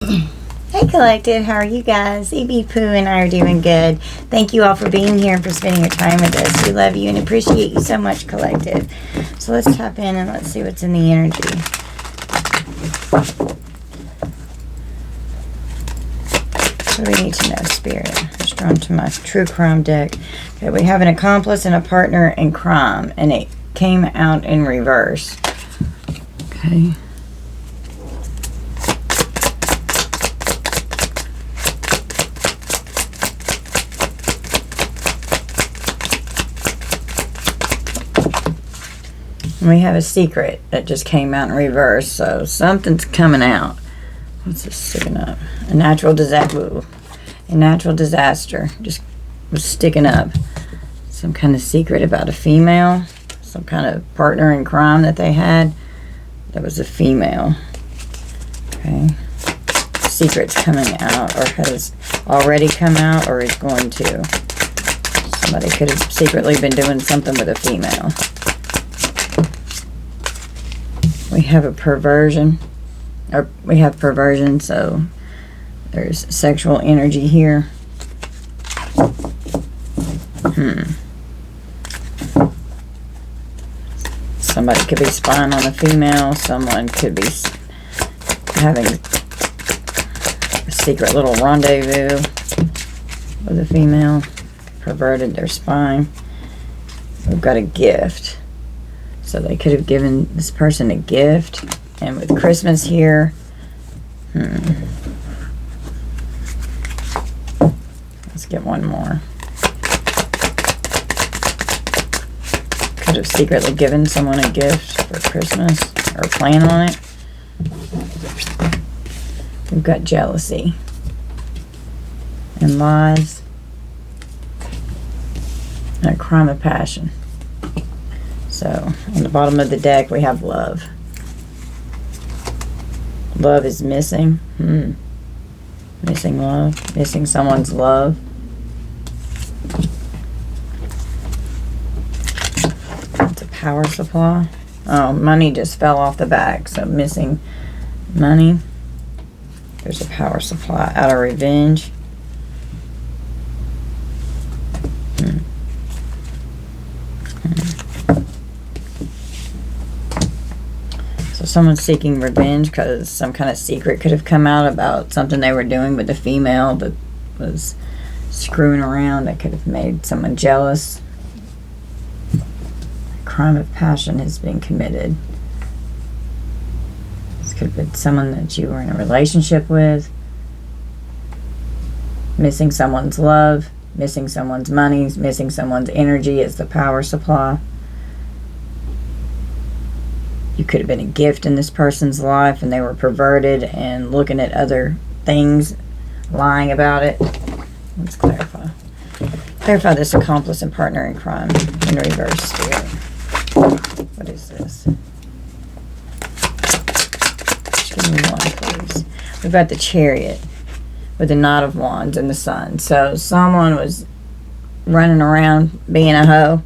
Hey Collective, how are you guys? EB Pooh and I are doing good. Thank you all for being here and for spending your time with us. We love you and appreciate you so much, Collective. So let's tap in and let's see what's in the energy. What do we need to know, Spirit? It's drawn to my True Crime deck. Okay, we have an accomplice and a partner in crime, and it came out in reverse. Okay. We have a secret that just came out in reverse, so something's coming out. What's this sticking up? A natural disaster. A natural disaster just was sticking up. Some kind of secret about a female. Some kind of partner in crime that they had. That was a female. Okay. Secret's coming out, or has already come out, or is going to. Somebody could have secretly been doing something with a female. We have a perversion, or we have perversion, so there's sexual energy here. Somebody could be spying on a female. Someone could be having a secret little rendezvous with a female. Perverted, they're spying. We've got a gift. So they could have given this person a gift. And with Christmas here, let's get one more. Could have secretly given someone a gift for Christmas, or plan on it. We've got jealousy and lies and a crime of passion. So, on the bottom of the deck, we have love. Love is missing. Missing love. Missing someone's love. It's a power supply. Oh, money just fell off the back. So, missing money. There's a power supply. Out of revenge. So someone's seeking revenge because some kind of secret could have come out about something they were doing with a female that was screwing around. That could have made someone jealous. A crime of passion has been committed. This could have been someone that you were in a relationship with. Missing someone's love. Missing someone's money. Missing someone's energy as the power supply. You could have been a gift in this person's life and they were perverted and looking at other things, lying about it. Let's clarify. Clarify this accomplice and partner in crime in reverse, Spirit. What is this? Just give me one, please. We've got the Chariot with the Knight of Wands and the Sun. So someone was running around being a hoe.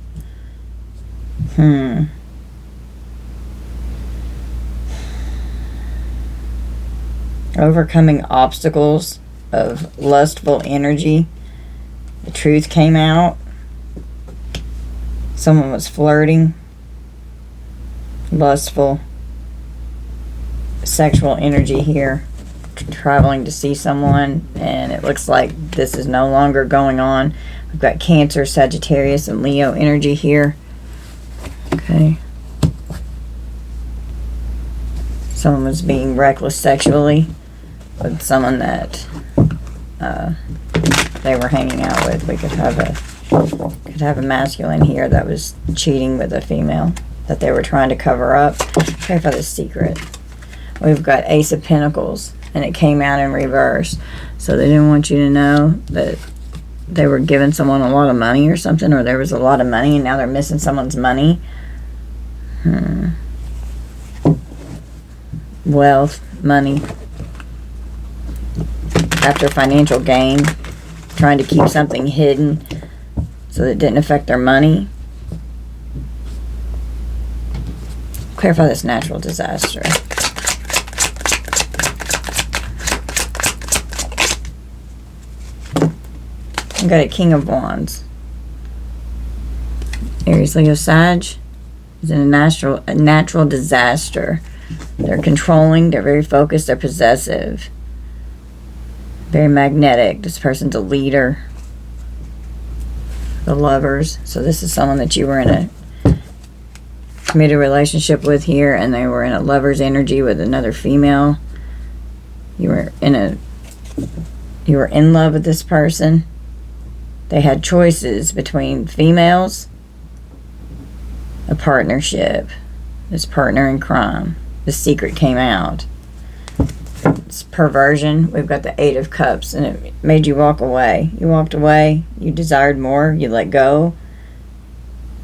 Overcoming obstacles of lustful energy. The truth came out. Someone was flirting. Lustful. Sexual energy here. Traveling to see someone. And it looks like this is no longer going on. We've got Cancer, Sagittarius, and Leo energy here. Okay. Someone was being reckless sexually with someone that they were hanging out with. We could have a masculine here that was cheating with a female that they were trying to cover up. Okay, for the secret. We've got Ace of Pentacles, and it came out in reverse. So they didn't want you to know that they were giving someone a lot of money or something, or there was a lot of money and now they're missing someone's money. Wealth, money. After financial gain, trying to keep something hidden so that it didn't affect their money. Clarify this natural disaster. We got a King of Wands. Aries, Leo, Sag is in a natural disaster. They're controlling, they're very focused, they're possessive. Very magnetic. This person's a leader. The Lovers. So this is someone that you were in a committed relationship with here, and they were in a lover's energy with another female. You were in love with this person. They had choices between females, a partnership, this partner in crime. The secret came out. It's perversion. We've got the Eight of Cups, and it made you walk away. You walked away. You desired more. You let go.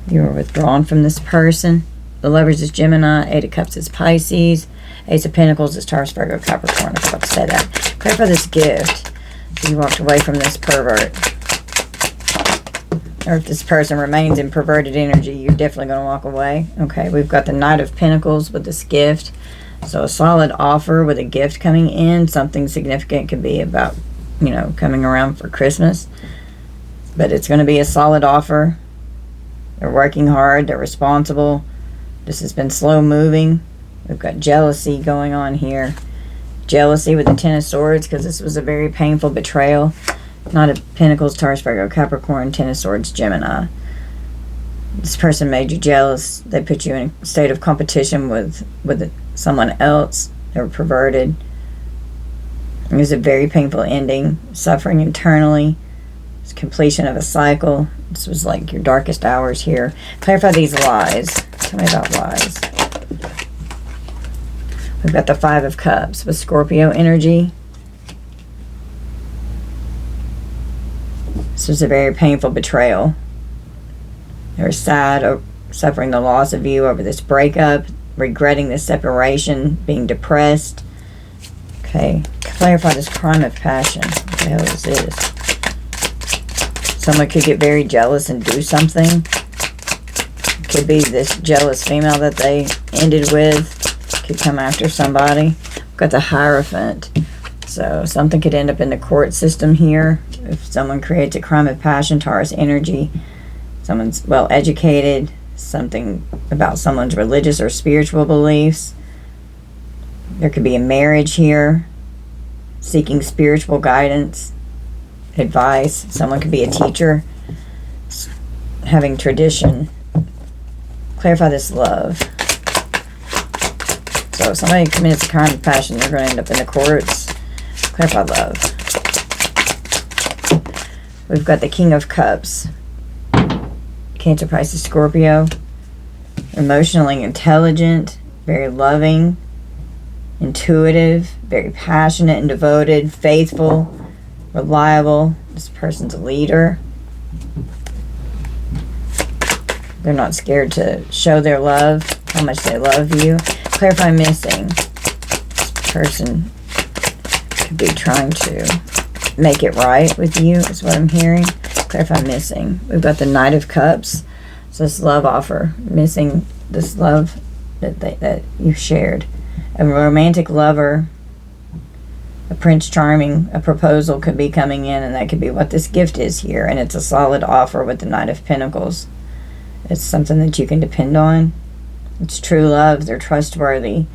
You were withdrawn from this person. The Lovers is Gemini. Eight of Cups is Pisces. Ace of Pentacles is Taurus, Virgo, Capricorn. I forgot to say that. Clarify this gift. So you walked away from this pervert. Or if this person remains in perverted energy, you're definitely going to walk away. Okay, we've got the Knight of Pentacles with this gift. So a solid offer with a gift coming in. Something significant could be about, coming around for Christmas. But it's going to be a solid offer. They're working hard. They're responsible. This has been slow moving. We've got jealousy going on here. Jealousy with the Ten of Swords, because this was a very painful betrayal. Knight of Pentacles, Taurus, Virgo, Capricorn, Ten of Swords, Gemini. This person made you jealous. They put you in a state of competition with someone else. They were perverted. It was a very painful ending. Suffering internally. It's completion of a cycle. This was like your darkest hours here. Clarify these lies. Tell me about lies. We've got the Five of Cups with Scorpio energy. This was a very painful betrayal. They were sad, suffering the loss of you over this breakup, regretting this separation, being depressed. Okay, clarify this crime of passion. What the hell is this? Someone could get very jealous and do something. Could be this jealous female that they ended with. Could come after somebody. Got the Hierophant. So something could end up in the court system here. If someone creates a crime of passion, Taurus energy. Someone's well educated. Something about someone's religious or spiritual beliefs. There could be a marriage here. Seeking spiritual guidance. Advice. Someone could be a teacher. Having tradition. Clarify this love. So if somebody commits a crime of passion, they're going to end up in the courts. Clarify love. We've got the King of Cups. Cancer, Pisces, Scorpio. Emotionally intelligent, very loving, intuitive, very passionate and devoted, faithful, reliable. This person's a leader. They're not scared to show their love, how much they love you. Clarify missing. This person could be trying to make it right with you, is what I'm hearing. Clarify missing. We've got the Knight of Cups. So this love offer, missing this love that you shared. A romantic lover, a Prince Charming, a proposal could be coming in, and that could be what this gift is here. And it's a solid offer with the Knight of Pentacles. It's something that you can depend on. It's true love. They're trustworthy.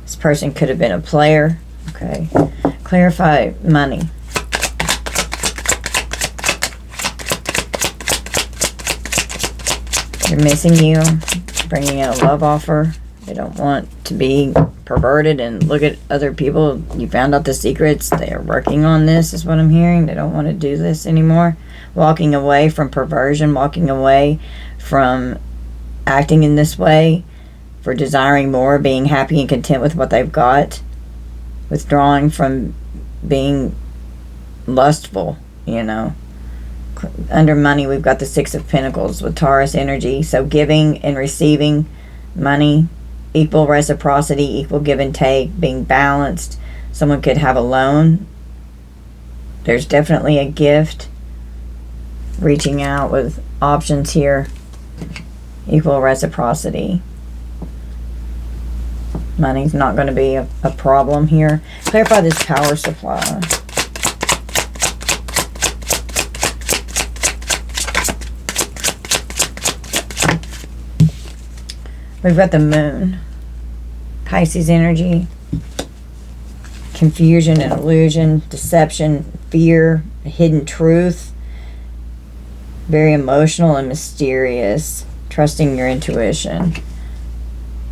This person could have been a player. Okay. Clarify money. They're missing you. Bringing in a love offer. They don't want to be perverted and look at other people. You found out the secrets. They are working on this, is what I'm hearing. They don't want to do this anymore. Walking away from perversion. Walking away from acting in this way. For desiring more. Being happy and content with what they've got. Withdrawing from being lustful, Under money, we've got the Six of Pentacles with Taurus energy. So giving and receiving money. Equal reciprocity, equal give and take, being balanced. Someone could have a loan. There's definitely a gift. Reaching out with options here. Equal reciprocity. Money's not going to be a problem here. Clarify this power supply. We've got the moon. Pisces energy. Confusion and illusion. Deception. Fear. A hidden truth. Very emotional and mysterious. Trusting your intuition.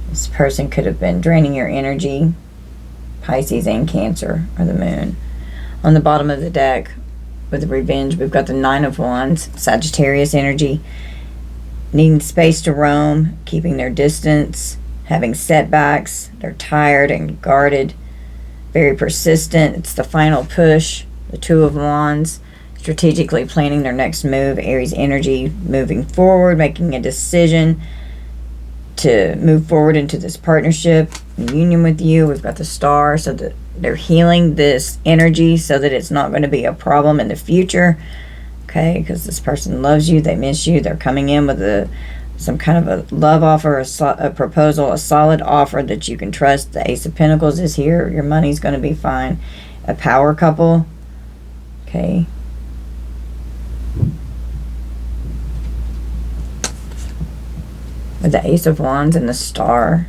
This person could have been draining your energy. Pisces and Cancer, or the moon. On the bottom of the deck, with the revenge, we've got the Nine of Wands. Sagittarius energy. Needing space to roam. Keeping their distance. Having setbacks. They're tired and guarded. Very persistent. It's the final push. The Two of Wands. Strategically planning their next move. Aries energy. Moving forward. Making a decision to move forward into this partnership, union with you. We've got the Star, so that they're healing this energy so that it's not going to be a problem in the future. Okay, because this person loves you, they miss you, they're coming in with some kind of a love offer, a proposal, a solid offer that you can trust. The Ace of Pentacles is here. Your money's going to be fine. A power couple. Okay. With the Ace of Wands and the Star.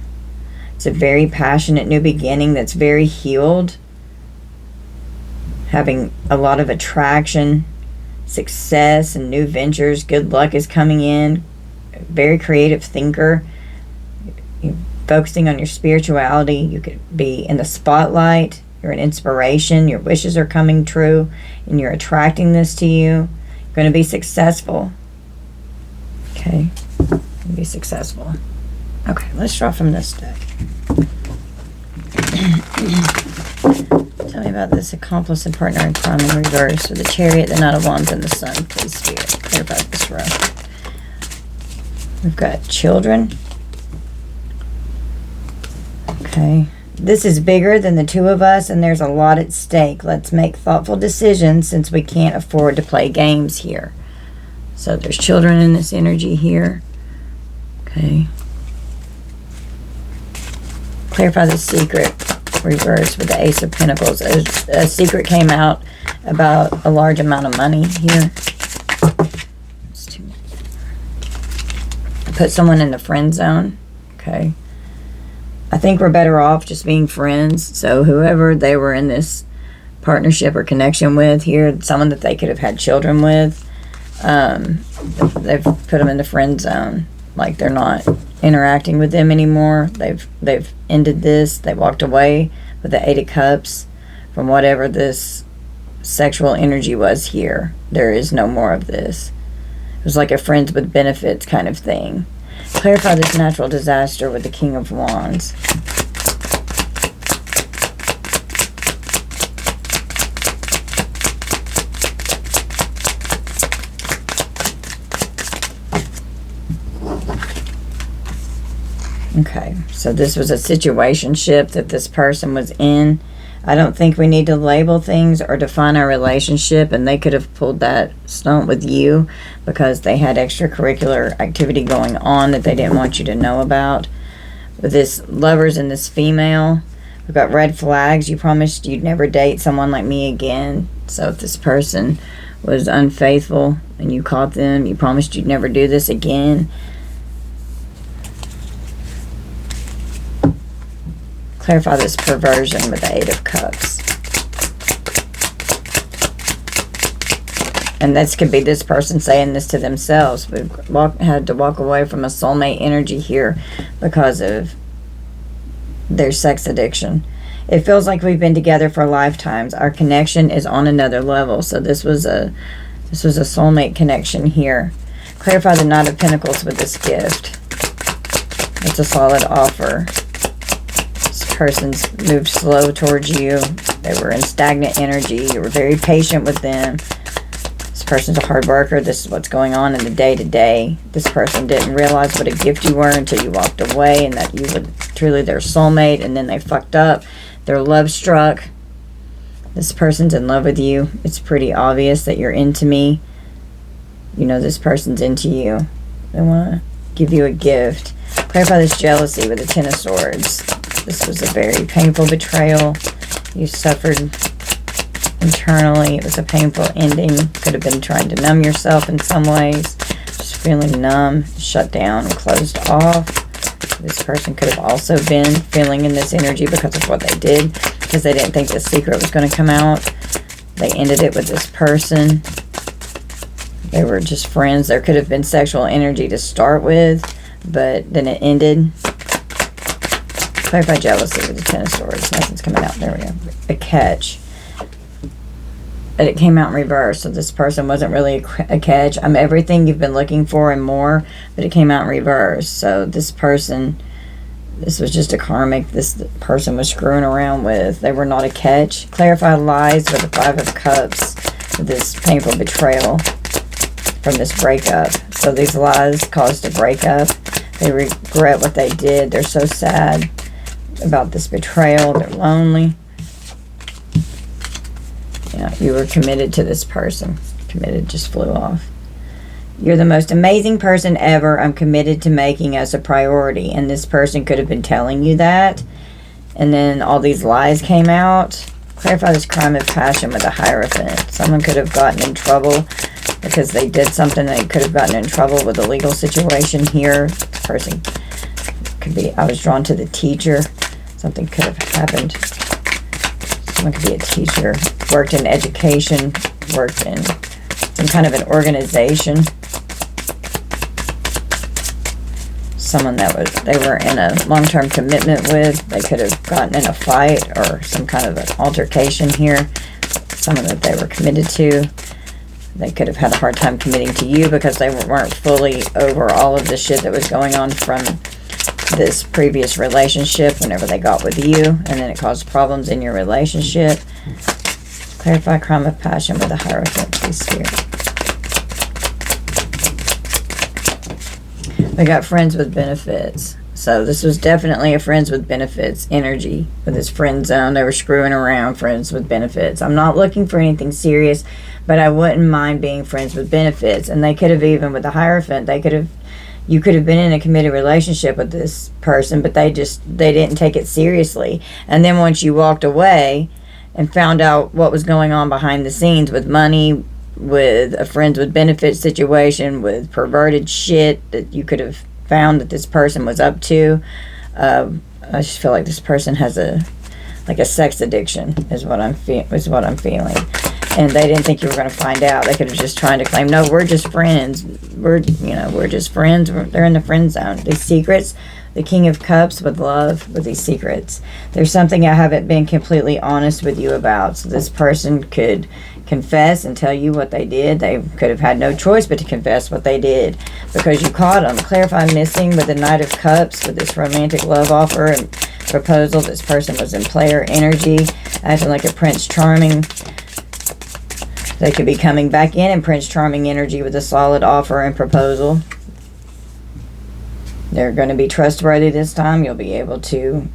It's a very passionate new beginning that's very healed. Having a lot of attraction, success, and new ventures. Good luck is coming in. Very creative thinker. You're focusing on your spirituality. You could be in the spotlight. You're an inspiration. Your wishes are coming true. And you're attracting this to you. You're going to be successful. Okay. Be successful. Okay, let's draw from this deck. Tell me about this accomplice and partner in crime in reverse with the Chariot, the Knight of Wands, and the Sun. Please, Spirit, clarify this row. We've got children. Okay. This is bigger than the two of us, and there's a lot at stake. Let's make thoughtful decisions since we can't afford to play games here. So there's children in this energy here. Okay. Clarify the secret. Reverse with the Ace of Pentacles. A secret came out about a large amount of money here. Put someone in the friend zone. Okay. I think we're better off just being friends. So whoever they were in this partnership or connection with here, someone that they could have had children with, they've put them in the friend zone. Like they're not interacting with them anymore. They've ended this. They walked away with the Eight of Cups from whatever this sexual energy was here. There is no more of this. It was like a friends with benefits kind of thing. Clarify this natural disaster with the King of Wands. Okay, so this was a situationship that this person was in. I don't think we need to label things or define our relationship, and they could have pulled that stunt with you because they had extracurricular activity going on that they didn't want you to know about. With this lovers and this female, we've got red flags. You promised you'd never date someone like me again. So if this person was unfaithful and you caught them, you promised you'd never do this again. Clarify this perversion with the Eight of Cups. And this could be this person saying this to themselves. We've had to walk away from a soulmate energy here because of their sex addiction. It feels like we've been together for lifetimes. Our connection is on another level. So this was a soulmate connection here. Clarify the Knight of Pentacles with this gift. It's a solid offer. Person's moved slow towards you. They were in stagnant energy. You were very patient with them. This person's a hard worker. This is what's going on in the day-to-day. This person didn't realize what a gift you were until you walked away and that you were truly their soulmate, and then they fucked up. They're love struck. This person's in love with you. It's pretty obvious that you're into me. You know this person's into you. They want to give you a gift. Clarify this jealousy with the Ten of Swords. This was a very painful betrayal. You suffered internally. It was a painful ending. Could have been trying to numb yourself in some ways. Just feeling numb, shut down, and closed off. This person could have also been feeling in this energy because of what they did, because they didn't think the secret was going to come out. They ended it with this person. They were just friends. There could have been sexual energy to start with, but then it ended. Clarify jealousy with the Ten of Swords. Nothing's coming out. There we go. A catch. But it came out in reverse, so this person wasn't really a catch. I'm everything you've been looking for and more, but it came out in reverse. So this person, this was just a karmic this person was screwing around with. They were not a catch. Clarify lies with the Five of Cups, with this painful betrayal from this breakup. So these lies caused a breakup. They regret what they did. They're so sad about this betrayal. They're lonely. Yeah, you were committed to this person. Committed just flew off. You're the most amazing person ever. I'm committed to making us a priority. And this person could have been telling you that. And then all these lies came out. Clarify this crime of passion with a Hierophant. Someone could have gotten in trouble because they did something. They could have gotten in trouble with a legal situation here. This person could be, I was drawn to the teacher. Something could have happened. Someone could be a teacher, worked in education, worked in some kind of an organization. Someone that they were in a long-term commitment with. They could have gotten in a fight or some kind of an altercation here. Someone that they were committed to. They could have had a hard time committing to you because they weren't fully over all of the shit that was going on from this previous relationship whenever they got with you, and then it caused problems in your relationship. Clarify crime of passion with a Hierophant, please, Spirit. We got friends with benefits. So this was definitely a friends with benefits energy with this friend zone. They were screwing around, friends with benefits. I'm not looking for anything serious, but I wouldn't mind being friends with benefits. And they could have, even with the Hierophant, you could have been in a committed relationship with this person, but they didn't take it seriously. And then once you walked away and found out what was going on behind the scenes with money, with a friends with benefits situation, with perverted shit that you could have found that this person was up to, I just feel like this person has a sex addiction is what I'm feeling. And they didn't think you were going to find out. They could have just trying to claim, no, we're just friends. We're just friends. They're in the friend zone. These secrets, the King of Cups with love, with these secrets. There's something I haven't been completely honest with you about. So this person could confess and tell you what they did. They could have had no choice but to confess what they did because you caught them. Clarify missing with the Knight of Cups, with this romantic love offer and proposal. This person was in player energy, acting like a Prince Charming. They could be coming back in Prince Charming energy with a solid offer and proposal. They're going to be trustworthy this time. You'll be able to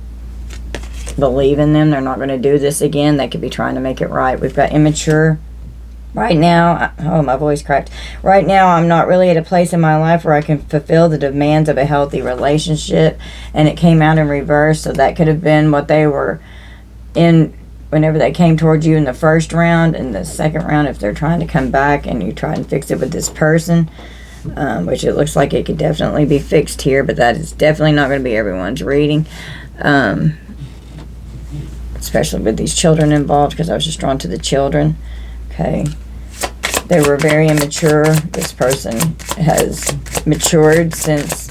believe in them. They're not going to do this again. They could be trying to make it right. We've got immature. Right now, oh, my voice cracked. Right now, I'm not really at a place in my life where I can fulfill the demands of a healthy relationship. And it came out in reverse. So that could have been what they were in whenever they came towards you in the first round. In the second round, if they're trying to come back and you try and fix it with this person, which it looks like it could definitely be fixed here, but that is definitely not going to be everyone's reading, especially with these children involved, because I was just drawn to the children. Okay, they were very immature. This person has matured since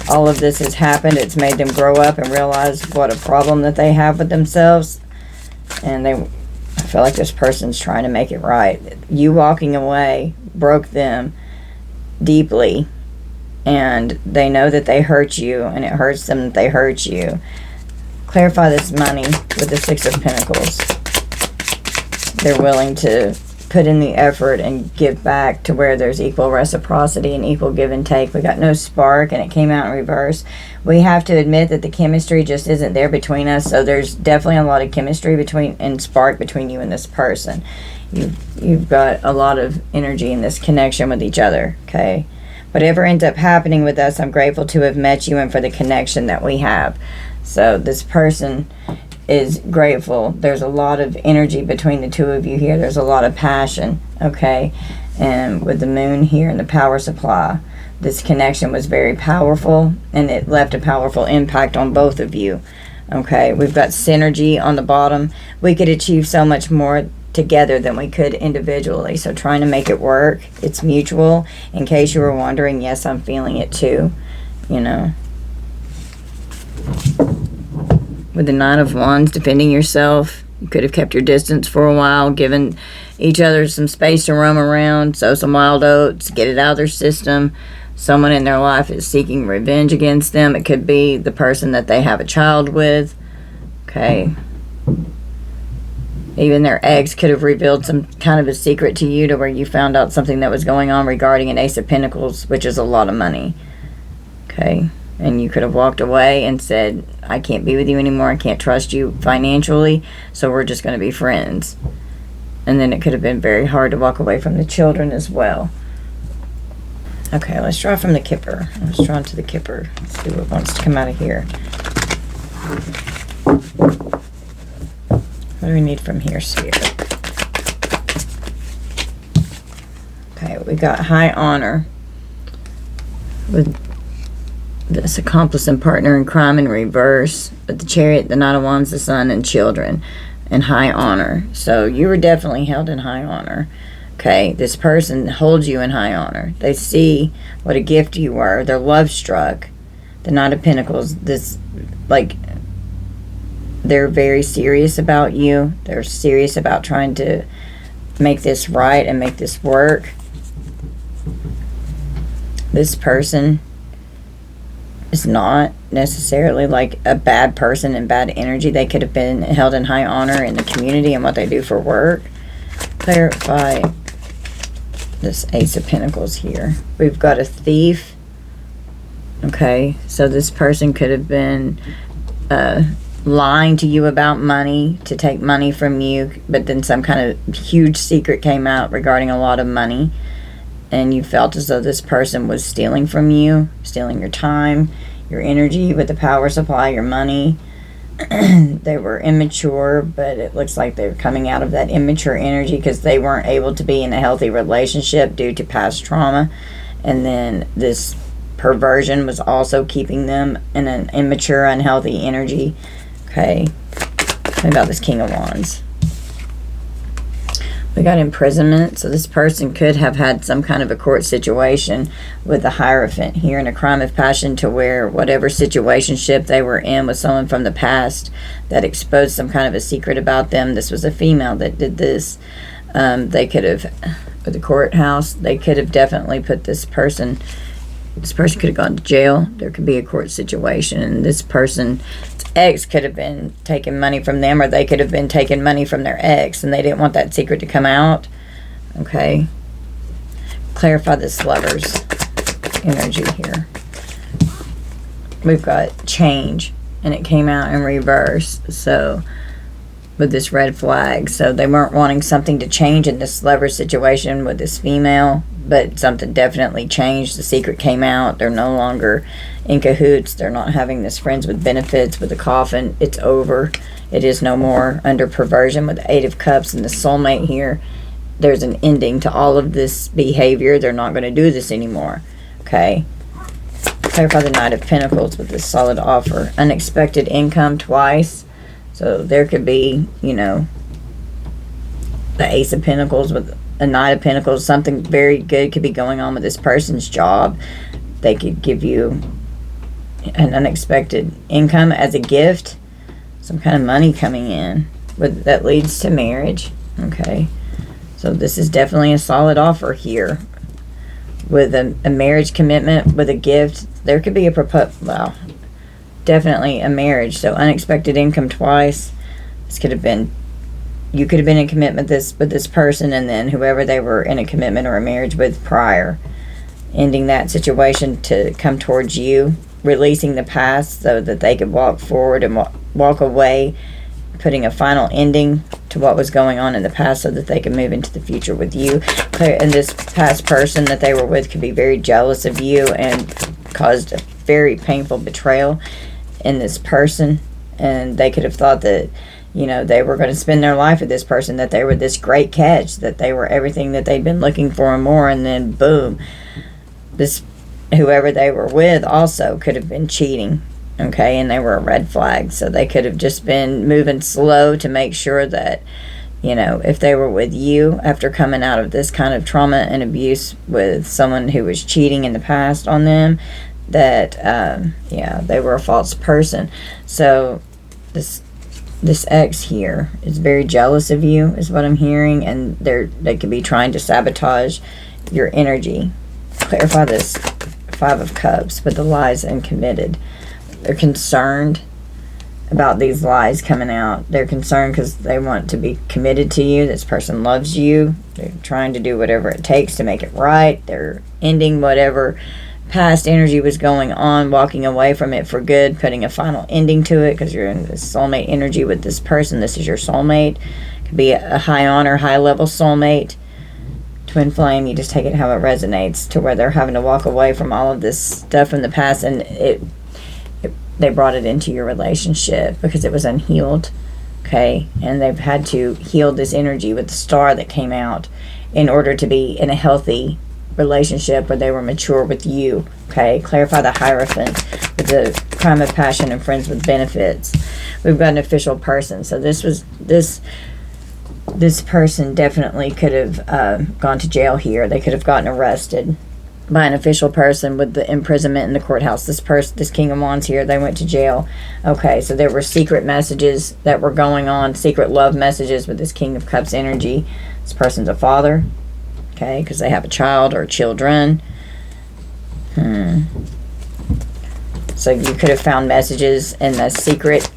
all of this has happened. It's made them grow up and realize what a problem that they have with themselves. And I feel like this person's trying to make it right. You walking away broke them deeply, and they know that they hurt you, and it hurts them that they hurt you. Clarify this money with the Six of Pentacles. They're willing to put in the effort and give back to where there's equal reciprocity and equal give and take. We got no spark, and it came out in reverse. We have to admit that the chemistry just isn't there between us, so there's definitely a lot of chemistry and spark between you and this person. You've got a lot of energy in this connection with each other, okay? Whatever ends up happening with us, I'm grateful to have met you and for the connection that we have. So this person is grateful. There's a lot of energy between the two of you here. There's a lot of passion, okay? And with the moon here and the power supply, this connection was very powerful, and it left a powerful impact on both of you, okay? We've got synergy on the bottom. We could achieve so much more together than we could individually. So trying to make it work, it's mutual. In case you were wondering, yes, I'm feeling it too, you know. With the Nine of Wands, defending yourself. You could have kept your distance for a while, given each other some space to roam around, sow some wild oats, get it out of their system. Someone in their life is seeking revenge against them. It could be the person that they have a child with. Okay. Even their ex could have revealed some kind of a secret to you to where you found out something that was going on regarding an Ace of Pentacles, which is a lot of money. Okay. And you could have walked away and said, I can't be with you anymore. I can't trust you financially, so we're just going to be friends. And then it could have been very hard to walk away from the children as well. Okay, let's draw from the Kipper. Let's draw into the Kipper. Let's see what wants to come out of here. What do we need from here, Spirit? Okay, we got high honor with this accomplice and partner in crime in reverse, with the Chariot, the Knight of Wands, the Sun, and children, and high honor. So you were definitely held in high honor. Okay, this person holds you in high honor. They see what a gift you were. They're love struck. The Knight of Pentacles, this, like, they're very serious about you. They're serious about trying to make this right and make this work. This person is not necessarily like a bad person and bad energy. They could have been held in high honor in the community and what they do for work. Clarify this Ace of Pentacles here. We've got a thief. Okay, so this person could have been lying to you about money, to take money from you, but then some kind of huge secret came out regarding a lot of money, and you felt as though this person was stealing from you, stealing your time, your energy with the power supply, your money. They were immature, but it looks like they're coming out of that immature energy because they weren't able to be in a healthy relationship due to past trauma. And then this perversion was also keeping them in an immature, unhealthy energy. Okay. What about this King of Wands? We got imprisonment. So this person could have had some kind of a court situation with the Hierophant here in a crime of passion, to where whatever situationship they were in with someone from the past that exposed some kind of a secret about them. This was a female that did this. They could have, with the courthouse, they could have definitely put this person could have gone to jail. There could be a court situation, and this person's ex could have been taking money from them, or they could have been taking money from their ex, and they didn't want that secret to come out. Okay. Clarify this Lover's energy here. We've got change, and it came out in reverse. So with this red flag, so they weren't wanting something to change in this Lover situation with this female, but something definitely changed. The secret came out. They're no longer in cahoots. They're not having this friends with benefits with the coffin. It's over. It is no more under perversion with the Eight of Cups and the soulmate here. There's an ending to all of this behavior. They're not going to do this anymore. Okay. Clarify the Knight of Pentacles with this solid offer. Unexpected income twice. So there could be, you know, the Ace of Pentacles with a Knight of Pentacles. Something very good could be going on with this person's job. They could give you an unexpected income as a gift. Some kind of money coming in that leads to marriage. Okay. So this is definitely a solid offer here. With a marriage commitment, with a gift. There could be a well, definitely a marriage. So unexpected income twice. This could have been, you could have been in commitment with this person, and then whoever they were in a commitment or a marriage with prior, ending that situation to come towards you, releasing the past so that they could walk forward and walk away, putting a final ending to what was going on in the past so that they can move into the future with you. And this past person that they were with could be very jealous of you and caused a very painful betrayal in this person, and they could have thought that, you know, they were going to spend their life with this person, that they were this great catch, that they were everything that they'd been looking for and more, and then boom, this whoever they were with also could have been cheating, okay, and they were a red flag. So they could have just been moving slow to make sure that, you know, if they were with you after coming out of this kind of trauma and abuse with someone who was cheating in the past on them, that yeah, they were a false person. So this ex here is very jealous of you, is what I'm hearing, and they could be trying to sabotage your energy. Clarify this 5 of Cups with the lies and committed. They're concerned about these lies coming out. They're concerned because they want to be committed to you. This person loves you. They're trying to do whatever it takes to make it right. They're ending whatever past energy was going on, walking away from it for good, putting a final ending to it, because you're in this soulmate energy with this person. This is your soulmate. It could be a high honor, high level soulmate. Twin flame, you just take it how it resonates, to where they're having to walk away from all of this stuff from the past, and they brought it into your relationship because it was unhealed, okay? And they've had to heal this energy with the star that came out in order to be in a healthy relationship where they were mature with you, okay? Clarify the Hierophant with the crime of passion and friends with benefits. We've got an official person. So this person definitely could have gone to jail here. They could have gotten arrested by an official person with the imprisonment in the courthouse. This King of Wands here, they went to jail. Okay, so there were secret messages that were going on, secret love messages with this King of Cups energy. This person's a father, okay, because they have a child or children. So you could have found messages and the secret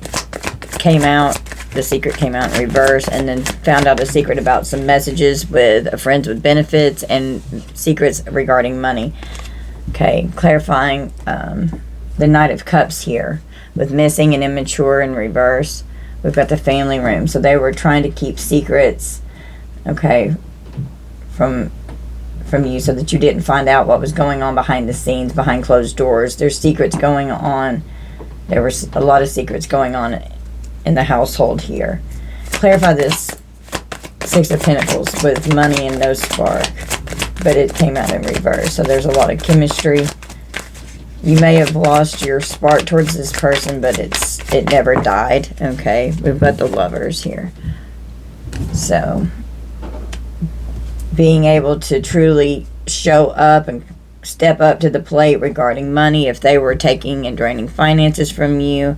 came out. The secret came out in reverse, and then found out a secret about some messages with friends with benefits and secrets regarding money. Okay, clarifying the Knight of Cups here with missing and immature in reverse. We've got the family room. So they were trying to keep secrets, okay, from you, so that you didn't find out what was going on behind the scenes, behind closed doors. There's secrets going on. There was a lot of secrets going on in the household here. Clarify this 6 of Pentacles with money and no spark, but it came out in reverse. So there's a lot of chemistry. You may have lost your spark towards this person, but it never died. Okay, we've got the Lovers here. So being able to truly show up and step up to the plate regarding money, if they were taking and draining finances from you,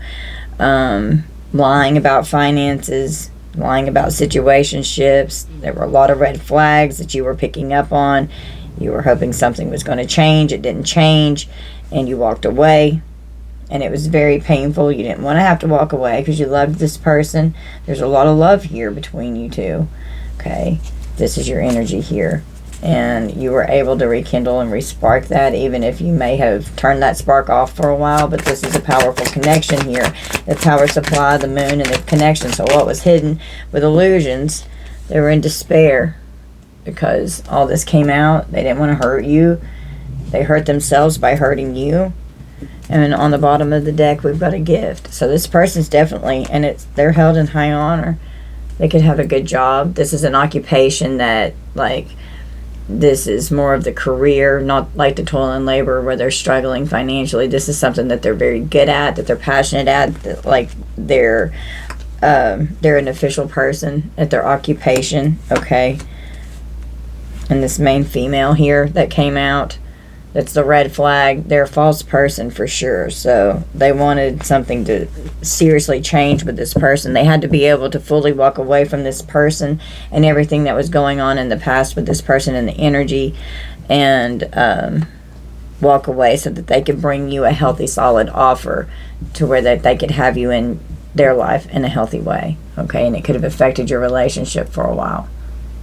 lying about finances, lying about situationships. There were a lot of red flags that you were picking up on. You were hoping something was going to change. It didn't change, and you walked away, and it was very painful. You didn't want to have to walk away because you loved this person. There's a lot of love here between you two, okay? This is your energy here. And you were able to rekindle and respark that, even if you may have turned that spark off for a while. But this is a powerful connection here. The power supply, the moon, and the connection. So what was hidden with illusions, they were in despair because all this came out. They didn't want to hurt you. They hurt themselves by hurting you. And on the bottom of the deck, we've got a gift. So this person's definitely, and they're held in high honor. They could have a good job. This is an occupation that, like, this is more of the career, not like the toil and labor where they're struggling financially. This is something that they're very good at, that they're passionate at, that, like, they're an official person at their occupation, okay? And this main female here that came out, that's the red flag. They're a false person for sure. So they wanted something to seriously change with this person. They had to be able to fully walk away from this person and everything that was going on in the past with this person and the energy, and walk away so that they could bring you a healthy, solid offer to where they could have you in their life in a healthy way. Okay, and it could have affected your relationship for a while.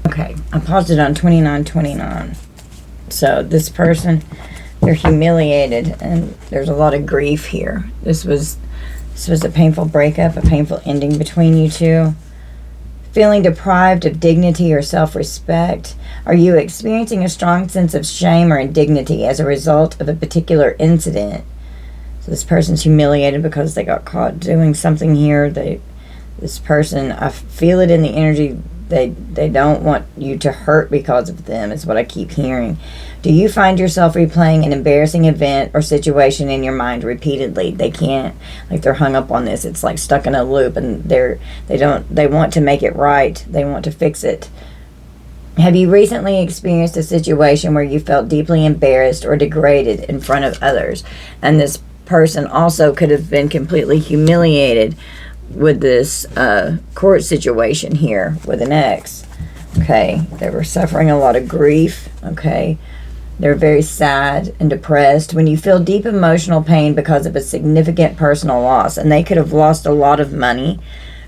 Okay, I paused it on 2929. So this person, they're humiliated, and there's a lot of grief here. This was a painful breakup, a painful ending between you two. Feeling deprived of dignity or self-respect. Are you experiencing a strong sense of shame or indignity as a result of a particular incident? So this person's humiliated because they got caught doing something here. This person, I feel it in the energy, they don't want you to hurt because of them, is what I keep hearing. Do you find yourself replaying an embarrassing event or situation in your mind repeatedly? They can't, like, they're hung up on this. It's like stuck in a loop, and they want to make it right. They want to fix it. Have you recently experienced a situation where you felt deeply embarrassed or degraded in front of others? And this person also could have been completely humiliated with this court situation here with an ex. Okay, they were suffering a lot of grief. Okay, they're very sad and depressed. When you feel deep emotional pain because of a significant personal loss, and they could have lost a lot of money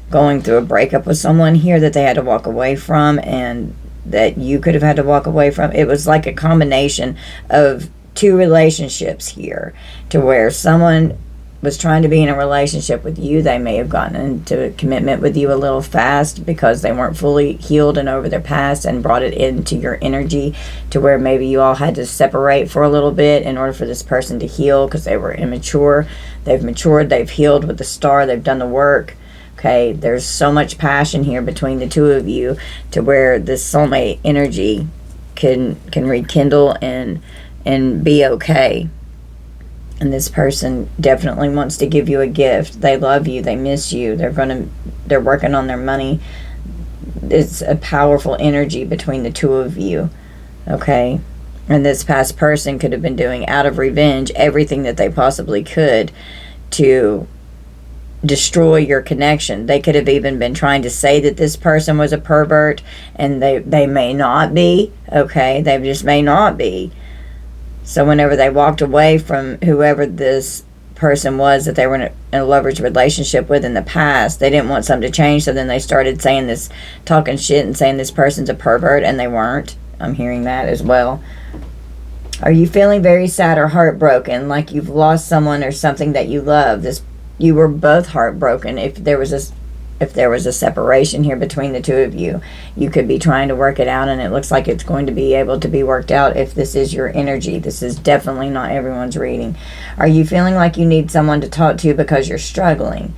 going through a breakup with someone here that they had to walk away from, and that you could have had to walk away from. It was like a combination of two relationships here, to where someone was trying to be in a relationship with you. They may have gotten into a commitment with you a little fast because they weren't fully healed and over their past, and brought it into your energy, to where maybe you all had to separate for a little bit in order for this person to heal, because they were immature. They've matured, they've healed with the star, they've done the work. Okay, there's so much passion here between the two of you, to where this soulmate energy can rekindle and be okay. And this person definitely wants to give you a gift. They love you, they miss you, they're working on their money. It's a powerful energy between the two of you. Okay, and this past person could have been doing, out of revenge, everything that they possibly could to destroy your connection. They could have even been trying to say that this person was a pervert, and they may not be. Okay, they just may not be. So whenever they walked away from whoever this person was that they were in a lover's relationship with in the past, they didn't want something to change, so then they started saying this, talking shit and saying this person's a pervert, and they weren't. I'm hearing that as well. Are you feeling very sad or heartbroken, like you've lost someone or something that you love? You were both heartbroken. If there was a separation here between the two of you, you could be trying to work it out, and it looks like it's going to be able to be worked out if this is your energy. This is definitely not everyone's reading. Are you feeling like you need someone to talk to because you're struggling?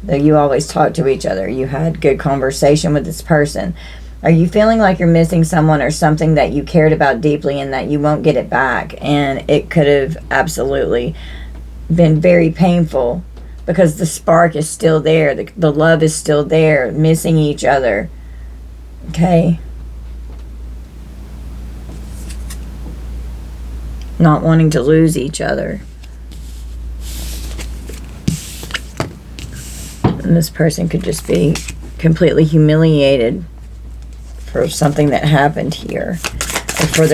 Though you always talk to each other. You had good conversation with this person. Are you feeling like you're missing someone or something that you cared about deeply and that you won't get it back? And it could have absolutely been very painful, because the spark is still there. The love is still there. Missing each other. Okay? Not wanting to lose each other. And this person could just be completely humiliated for something that happened here. Or for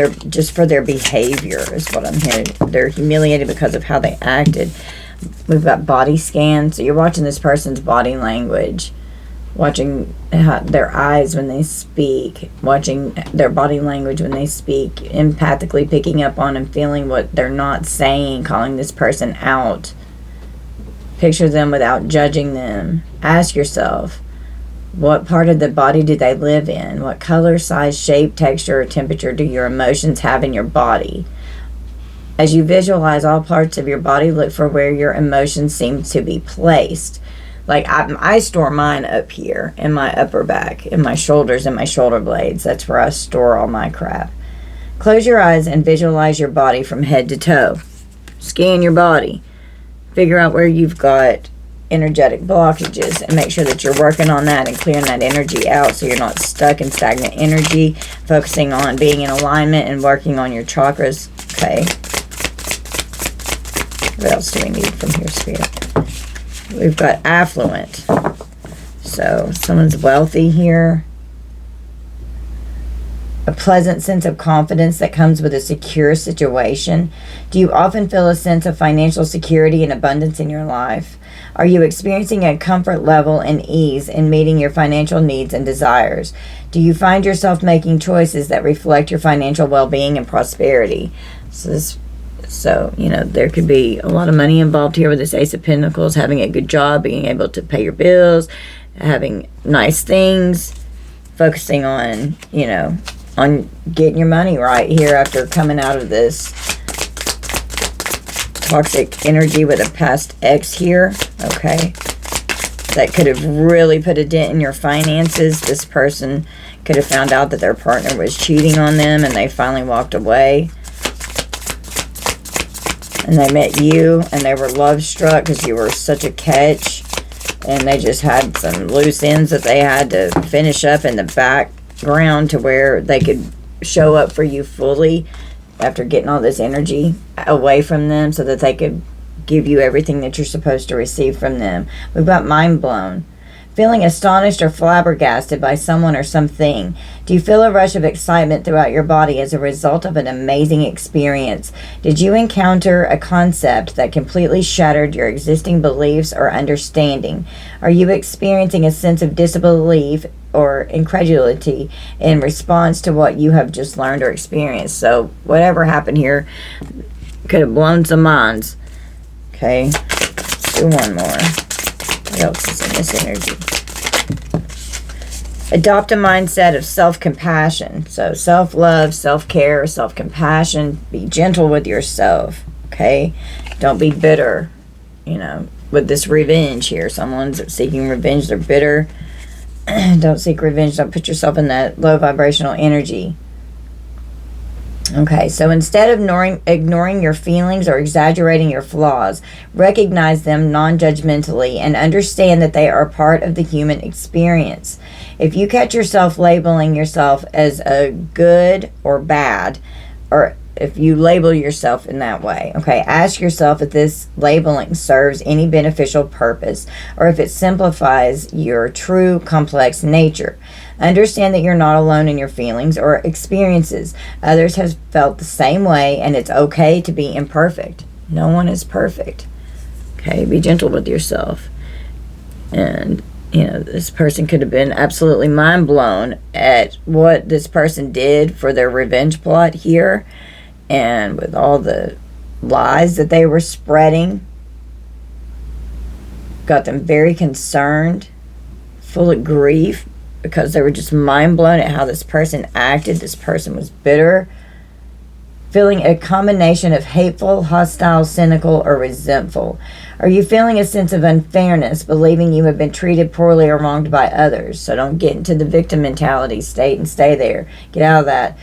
their behavior is what I'm hearing. They're humiliated because of how they acted. We've got body scans. So you're watching this person's body language, watching their eyes when they speak, watching their body language when they speak, empathically picking up on and feeling what they're not saying, calling this person out. Picture them without judging them. Ask yourself, what part of the body do they live in? What color, size, shape, texture, or temperature do your emotions have in your body? As you visualize all parts of your body, look for where your emotions seem to be placed. Like I store mine up here in my upper back, in my shoulders, and my shoulder blades. That's where I store all my crap. Close your eyes and visualize your body from head to toe. Scan your body. Figure out where you've got energetic blockages, and make sure that you're working on that and clearing that energy out, so you're not stuck in stagnant energy. Focusing on being in alignment and working on your chakras. Okay. What else do we need from here, Spirit? We've got affluent. So someone's wealthy here. A pleasant sense of confidence that comes with a secure situation. Do you often feel a sense of financial security and abundance in your life? Are you experiencing a comfort level and ease in meeting your financial needs and desires? Do you find yourself making choices that reflect your financial well-being and prosperity? So, there could be a lot of money involved here with this Ace of Pentacles, having a good job, being able to pay your bills, having nice things, focusing on, on getting your money right here after coming out of this toxic energy with a past ex here, okay? That could have really put a dent in your finances. This person could have found out that their partner was cheating on them and they finally walked away. And they met you and they were love struck because you were such a catch. And they just had some loose ends that they had to finish up in the background to where they could show up for you fully after getting all this energy away from them so that they could give you everything that you're supposed to receive from them. We've got mind blown. Feeling astonished or flabbergasted by someone or something. Do you feel a rush of excitement throughout your body as a result of an amazing experience? Did you encounter a concept that completely shattered your existing beliefs or understanding? Are you experiencing a sense of disbelief or incredulity in response to what you have just learned or experienced? So whatever happened here could have blown some minds. Okay, let's do one more. What else is in this energy? Adopt a mindset of self-compassion. So self-love, self-care, self-compassion. Be gentle with yourself, okay? Don't be bitter, you know, with this revenge here. Someone's seeking revenge. They're bitter. Don't seek revenge. Don't put yourself in that low vibrational energy. Okay, so instead of ignoring your feelings or exaggerating your flaws, recognize them non-judgmentally and understand that they are part of the human experience. If you catch yourself labeling yourself as a good or bad, or if you label yourself in that way, okay, ask yourself if this labeling serves any beneficial purpose or if it simplifies your true complex nature. Understand that you're not alone in your feelings or experiences. Others have felt the same way, and it's okay to be imperfect. No one is perfect. Okay, be gentle with yourself. And, you know, this person could have been absolutely mind blown at what this person did for their revenge plot here, and with all the lies that they were spreading. Got them very concerned, full of grief, because they were just mind blown at how this person acted. This person was bitter, feeling a combination of hateful, hostile, cynical, or resentful. Are you feeling a sense of unfairness, believing you have been treated poorly or wronged by others? So don't get into the victim mentality state and stay there. Get out of that.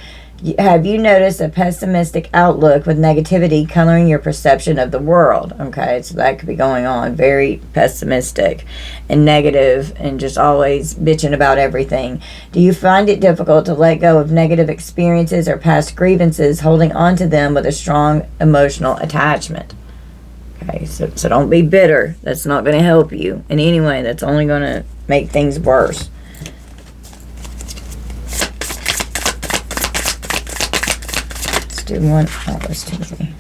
Have you noticed a pessimistic outlook with negativity coloring your perception of the world? Okay, so that could be going on. Very pessimistic and negative and just always bitching about everything. Do you find it difficult to let go of negative experiences or past grievances, holding on to them with a strong emotional attachment? Okay, so don't be bitter. That's not going to help you in any way. That's only going to make things worse. Do one. Oh, there's too many.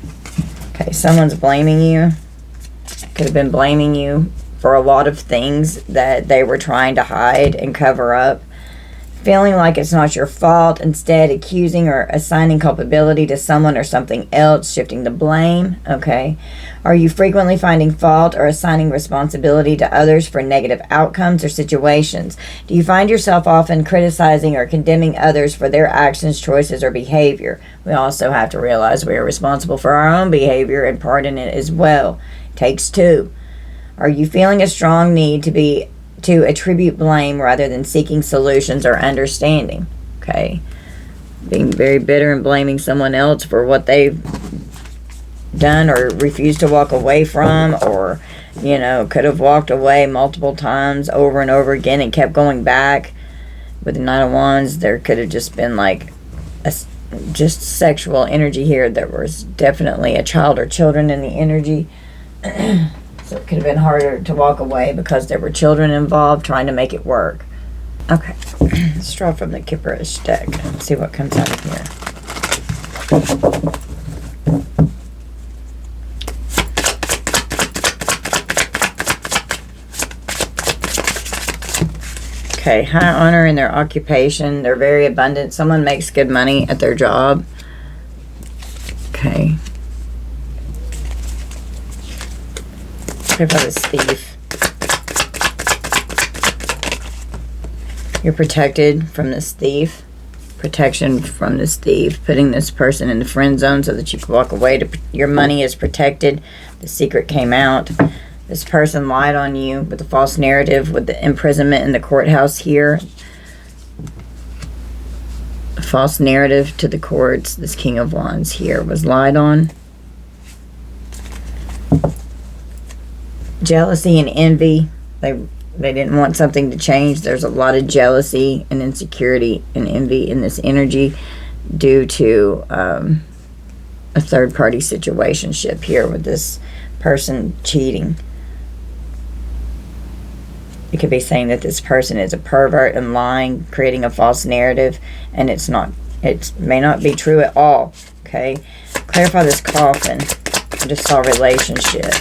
Okay, someone's blaming you. Could have been blaming you for a lot of things that they were trying to hide and cover up. Feeling like it's not your fault, instead accusing or assigning culpability to someone or something else, shifting the blame. Okay. Are you frequently finding fault or assigning responsibility to others for negative outcomes or situations? Do you find yourself often criticizing or condemning others for their actions, choices, or behavior? We also have to realize we are responsible for our own behavior and part in it as well. Takes two. Are you feeling a strong need to attribute blame rather than seeking solutions or understanding? Okay. Being very bitter and blaming someone else for what they've done or refused to walk away from, or, you know, could have walked away multiple times over and over again and kept going back. With the Knight of Wands, there could have just been like just sexual energy here. There was definitely a child or children in the energy. So it could have been harder to walk away because there were children involved trying to make it work. Okay, let's draw from the Kipperish deck and see what comes out of here. Okay, high honor in their occupation. They're very abundant. Someone makes good money at their job. Okay. What about this thief? You're protected from this thief. protection from this thief, putting this person in the friend zone so that you can walk away. Your money is protected. The secret came out. This person lied on you with a false narrative, with the imprisonment in the courthouse here. A false narrative to the courts. This King of Wands here was lied on. Jealousy and envy. They didn't want something to change. There's a lot of jealousy and insecurity and envy in this energy due to a third-party situationship here with this person cheating. You could be saying that this person is a pervert and lying, creating a false narrative, and it's not. It may not be true at all. Okay, clarify this coffin. I just saw relationship.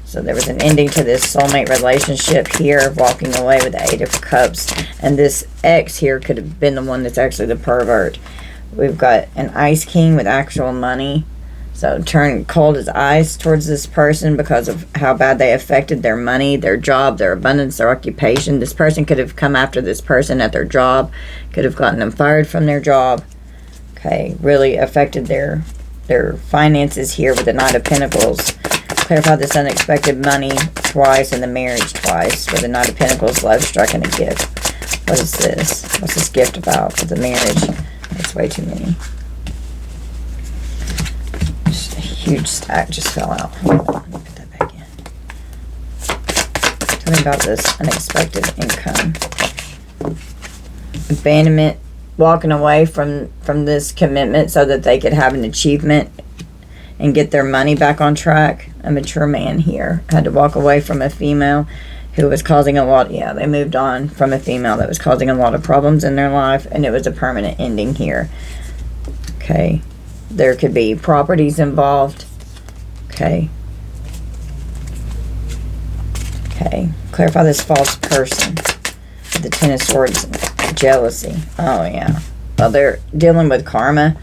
So there was an ending to this soulmate relationship here, walking away with the Eight of Cups. And this ex here could have been the one that's actually the pervert. We've got an Ice King with actual money. So turn cold as ice towards this person because of how bad they affected their money, their job, their abundance, their occupation. This person could have come after this person at their job, could have gotten them fired from their job. Okay, really affected their finances here with the Knight of Pentacles. Clarify this unexpected money twice and the marriage twice with the Knight of Pentacles, love struck, and a gift. What is this? What's this gift about with the marriage? That's way too many. Just a huge stack just fell out. Hold on, let me put that back in. Tell me about this unexpected income. Abandonment, walking away from this commitment so that they could have an achievement and get their money back on track. A mature man here had to walk away from a female who was causing a lot. Yeah, they moved on from a female that was causing a lot of problems in their life, and it was a permanent ending here. Okay, there could be properties involved. Okay, clarify this false person. The Ten of Swords, jealousy. Oh yeah, well, they're dealing with karma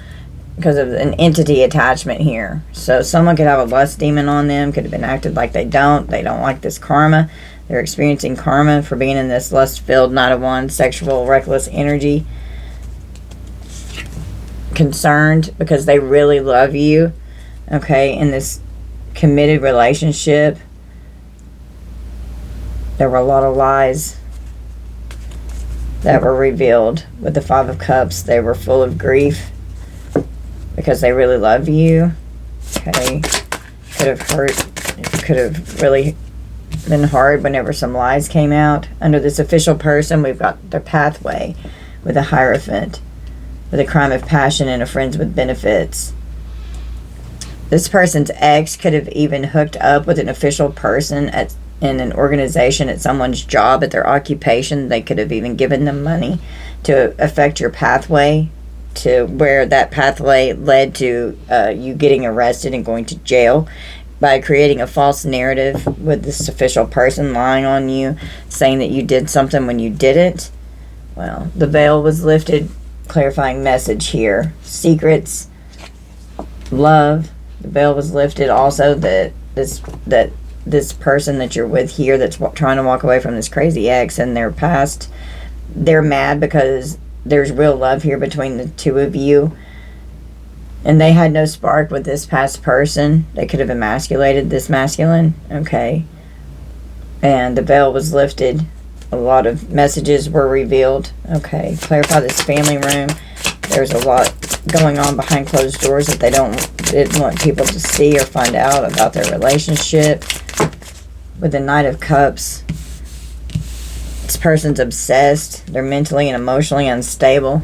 because of an entity attachment here. So someone could have a lust demon on them, could have been acted like they don't like this karma. They're experiencing karma for being in this lust-filled Knight of Wands, sexual, reckless energy. Concerned because they really love you, okay, in this committed relationship. There were a lot of lies that were revealed with the Five of Cups. They were full of grief because they really love you. Okay, could have hurt, could have really been hard whenever some lies came out. Under this official person, we've got their pathway with a Hierophant, with a crime of passion and a friends with benefits. This person's ex could have even hooked up with an official person in an organization, at someone's job, at their occupation. They could have even given them money to affect your pathway, to where that pathway led to you getting arrested and going to jail by creating a false narrative with this official person lying on you, saying that you did something when you didn't. Well, the veil was lifted. Clarifying message here. Secrets, love. The veil was lifted also, that this person that you're with here that's trying to walk away from this crazy ex and their past, they're mad because there's real love here between the two of you, and they had no spark with this past person. They could have emasculated this masculine, okay, and the veil was lifted. A lot of messages were revealed. Okay, clarify this family room. There's a lot going on behind closed doors that they didn't want people to see or find out about their relationship. With the Knight of Cups, this person's obsessed. They're mentally and emotionally unstable.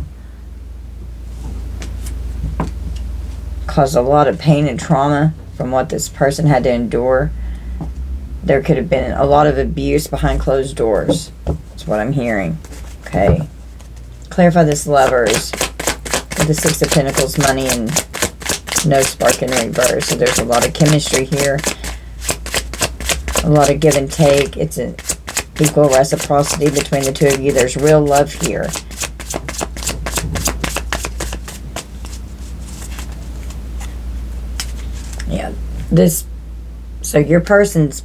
Caused a lot of pain and trauma from what this person had to endure. There could have been a lot of abuse behind closed doors. That's what I'm hearing. Okay. Clarify this Lovers. With the Six of Pentacles, money, and no spark in reverse. So there's a lot of chemistry here. A lot of give and take. It's an equal reciprocity between the two of you. There's real love here. Yeah. So your person's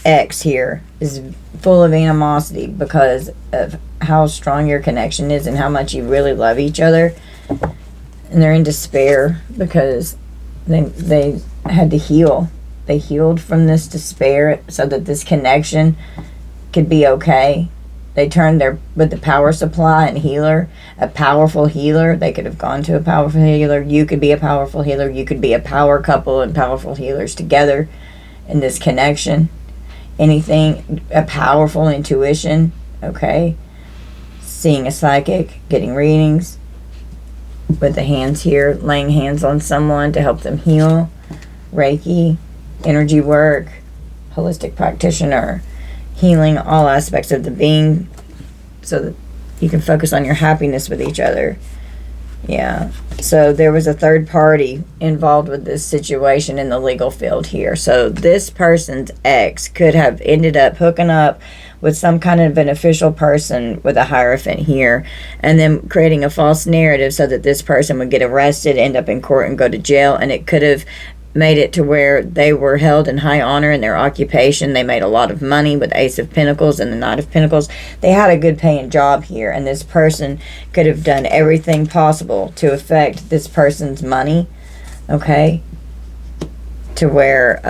ex here is full of animosity because of how strong your connection is and how much you really love each other. And they're in despair because they had to heal. They healed from this despair so that this connection could be okay. They turned with the power supply and healer, a powerful healer. They could have gone to a powerful healer. You could be a powerful healer. You could be a power couple and powerful healers together in this connection. Anything, a powerful intuition, okay? Seeing a psychic, getting readings with the hands here, laying hands on someone to help them heal, Reiki, energy work, holistic practitioner, healing all aspects of the being so that you can focus on your happiness with each other. Yeah. So there was a third party involved with this situation in the legal field here. So this person's ex could have ended up hooking up with some kind of beneficial person with a hierophant here, and then creating a false narrative so that this person would get arrested, end up in court, and go to jail. And it could have made it to where they were held in high honor in their occupation. They made a lot of money with Ace of Pentacles and the Knight of Pentacles. They had a good paying job here, and this person could have done everything possible to affect this person's money, okay, to where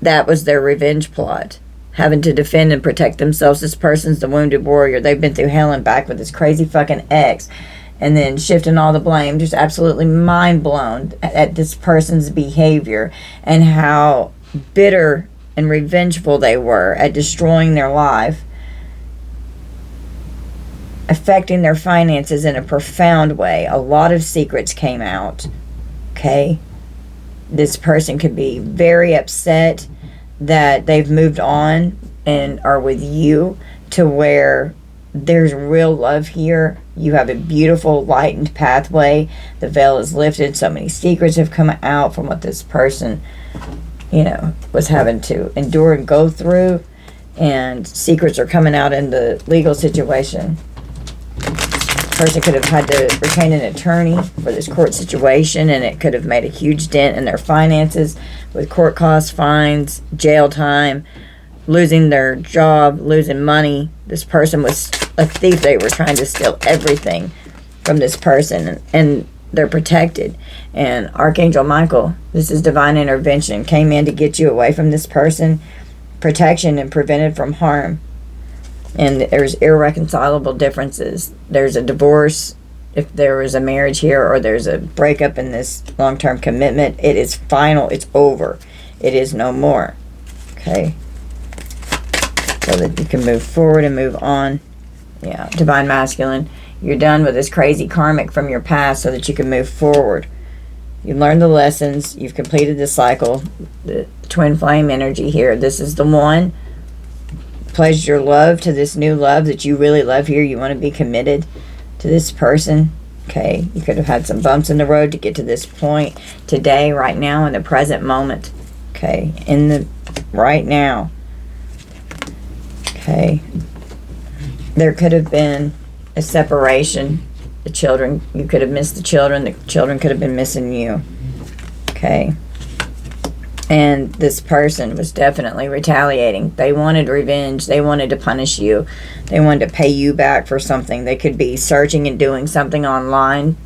that was their revenge plot, having to defend and protect themselves. This person's the wounded warrior. They've been through hell and back with this crazy fucking ex, and then shifting all the blame, just absolutely mind blown at this person's behavior and how bitter and revengeful they were at destroying their life, affecting their finances in a profound way. A lot of secrets came out, okay? This person could be very upset that they've moved on and are with you, to where there's real love here. You have a beautiful lightened pathway. The veil is lifted. So many secrets have come out from what this person, was having to endure and go through. And secrets are coming out in the legal situation. Person could have had to retain an attorney for this court situation, and it could have made a huge dent in their finances with court costs, fines, jail time, losing their job, losing money. This person was a thief. They were trying to steal everything from this person, and they're protected. And Archangel Michael, this is divine intervention, came in to get you away from this person, protection and prevented from harm. And there's irreconcilable differences. There's a divorce if there was a marriage here, or there's a breakup in this long-term commitment. It is final. It's over. It is no more. Okay? So that you can move forward and move on. Yeah, divine masculine. You're done with this crazy karmic from your past so that you can move forward. You learned the lessons. You've completed the cycle. The twin flame energy here. This is the one. Pledged your love to this new love that you really love here. You want to be committed to this person. Okay, you could have had some bumps in the road to get to this point today, right now, in the present moment. Okay, in the right now. Okay, there could have been a separation. The children, you could have missed the children. The children could have been missing you. Okay. And this person was definitely retaliating. They wanted revenge. They wanted to punish you. They wanted to pay you back for something. They could be searching and doing something online.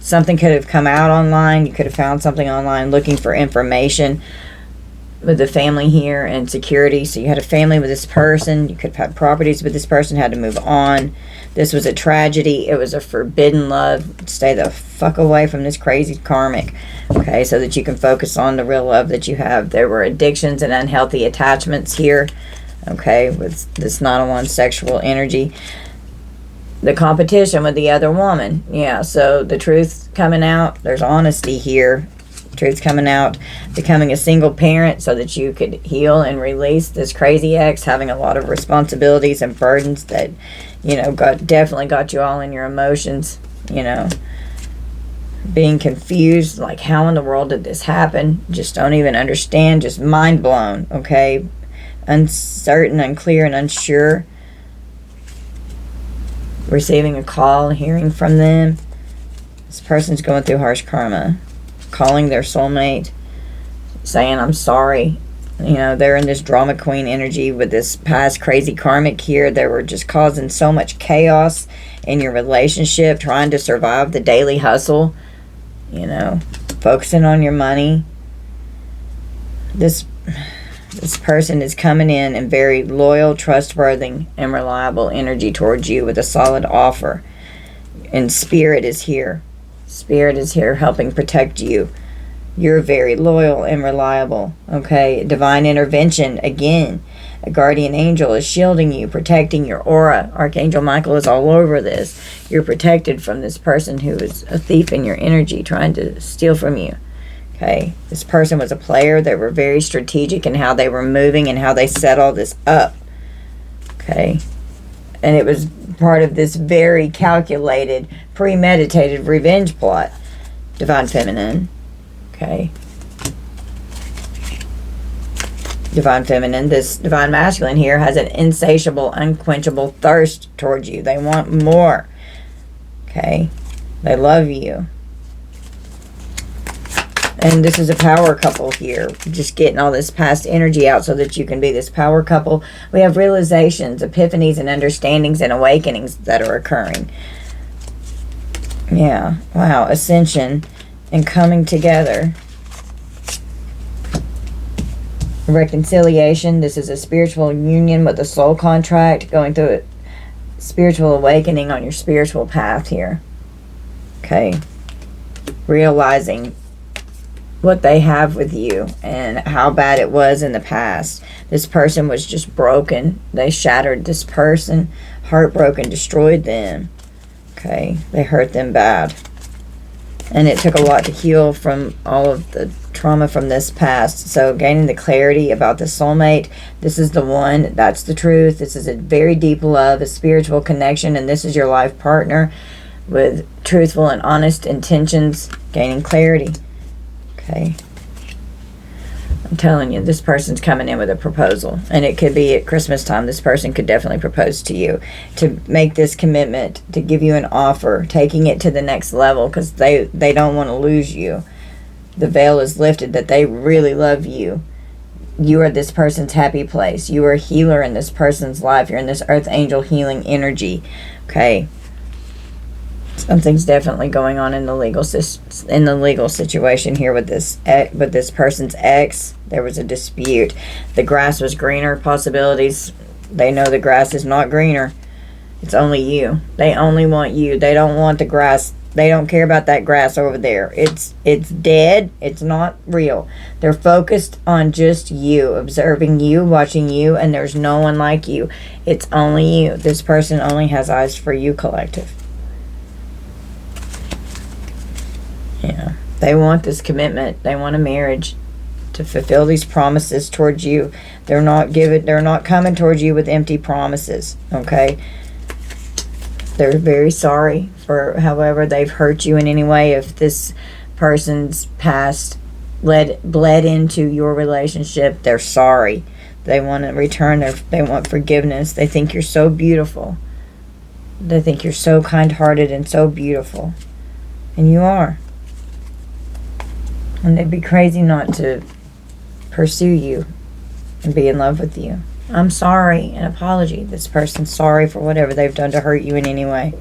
Something could have come out online. You could have found something online looking for information with the family here and security. So you had a family with this person. You could have had properties with this person, had to move on. This was a tragedy. It was a forbidden love. Stay the fuck away from this crazy karmic. Okay, so that you can focus on the real love that you have. There were addictions and unhealthy attachments here. Okay, with this non-one sexual energy. The competition with the other woman. Yeah, so the truth coming out. There's honesty here. Truth coming out, becoming a single parent so that you could heal and release this crazy ex, having a lot of responsibilities and burdens that, definitely got you all in your emotions, being confused, like how in the world did this happen? Just don't even understand, just mind blown, okay? Uncertain, unclear, and unsure. Receiving a call, hearing from them. This person's going through harsh karma. Calling their soulmate, saying, I'm sorry. You know, they're in this drama queen energy with this past crazy karmic here. They were just causing so much chaos in your relationship, trying to survive the daily hustle, you know, focusing on your money. This person is coming in very loyal, trustworthy, and reliable energy towards you with a solid offer. And Spirit is here. Spirit is here helping protect you. You're very loyal and reliable, okay? Divine intervention, again. A guardian angel is shielding you, protecting your aura. Archangel Michael is all over this. You're protected from this person who is a thief in your energy, trying to steal from you, okay? This person was a player. They were very strategic in how they were moving and how they set all this up, okay? And it was part of this very calculated, premeditated revenge plot. Divine Feminine. Okay. Divine Feminine. This Divine Masculine here has an insatiable, unquenchable thirst towards you. They want more. Okay. They love you. And this is a power couple here. Just getting all this past energy out so that you can be this power couple. We have realizations, epiphanies, and understandings and awakenings that are occurring. Yeah. Wow. Ascension. And coming together. Reconciliation. This is a spiritual union with a soul contract. Going through a spiritual awakening on your spiritual path here. Okay. Realizing what they have with you and how bad it was in the past. This person was just broken. They shattered this person. Heartbroken. Destroyed them. Okay. They hurt them bad. And it took a lot to heal from all of the trauma from this past. So gaining the clarity about the soulmate. This is the one. That's the truth. This is a very deep love, a spiritual connection. And this is your life partner with truthful and honest intentions. Gaining clarity. Okay. I'm telling you, this person's coming in with a proposal. And it could be at Christmas time. This person could definitely propose to you. To make this commitment. To give you an offer. Taking it to the next level. Because they don't want to lose you. The veil is lifted. That they really love you. You are this person's happy place. You are a healer in this person's life. You're in this earth angel healing energy. Okay. Something's definitely going on in the legal situation here with this person's ex. There was a dispute. The grass was greener. Possibilities. They know the grass is not greener. It's only you. They only want you. They don't want the grass. They don't care about that grass over there. It's dead. It's not real. They're focused on just you, observing you, watching you, and there's no one like you. It's only you. This person only has eyes for you, collective. Yeah, they want this commitment. They want a marriage to fulfill these promises towards you. They're not coming towards you with empty promises. Okay. They're very sorry for however they've hurt you in any way. If this person's past bled into your relationship, they're sorry. They want to return. They want forgiveness. They think you're so beautiful. They think you're so kind-hearted and so beautiful. And you are. And they'd be crazy not to pursue you and be in love with you. I'm sorry, an apology. This person's sorry for whatever they've done to hurt you in any way.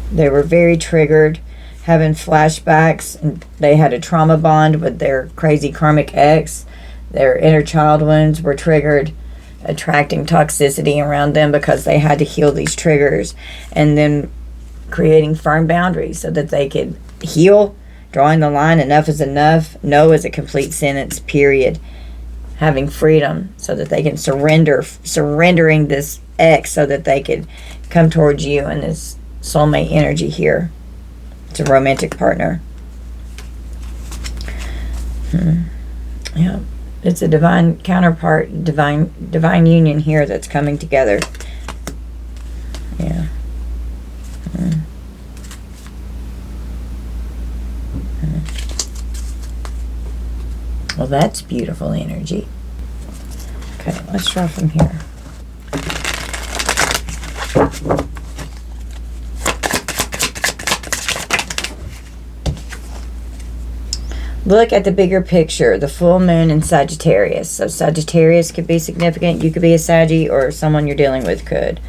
They were very triggered, having flashbacks, and they had a trauma bond with their crazy karmic ex. Their inner child wounds were triggered, attracting toxicity around them because they had to heal these triggers, and then creating firm boundaries so that they could heal. Drawing the line, enough is enough. No is a complete sentence, period. Having freedom so that they can surrendering this ex so that they could come towards you and this soulmate energy here. It's a romantic partner. Yeah, it's a divine counterpart, divine union here that's coming together. Yeah. Well, that's beautiful energy. Okay, let's draw from here. Look at the bigger picture, the full moon in Sagittarius. So Sagittarius could be significant. You could be a Saggy, or someone you're dealing with could.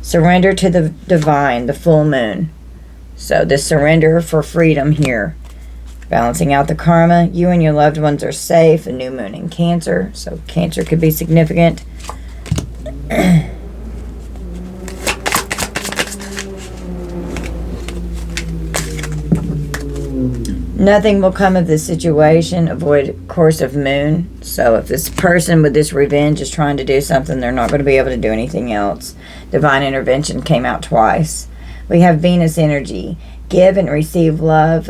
Surrender to the divine, the full moon. So this surrender for freedom here. Balancing out the karma. You and your loved ones are safe. A new moon in Cancer. So Cancer could be significant. Nothing will come of this situation. Avoid course of moon. So if this person with this revenge is trying to do something, they're not going to be able to do anything else. Divine intervention came out twice. We have Venus energy. Give and receive love.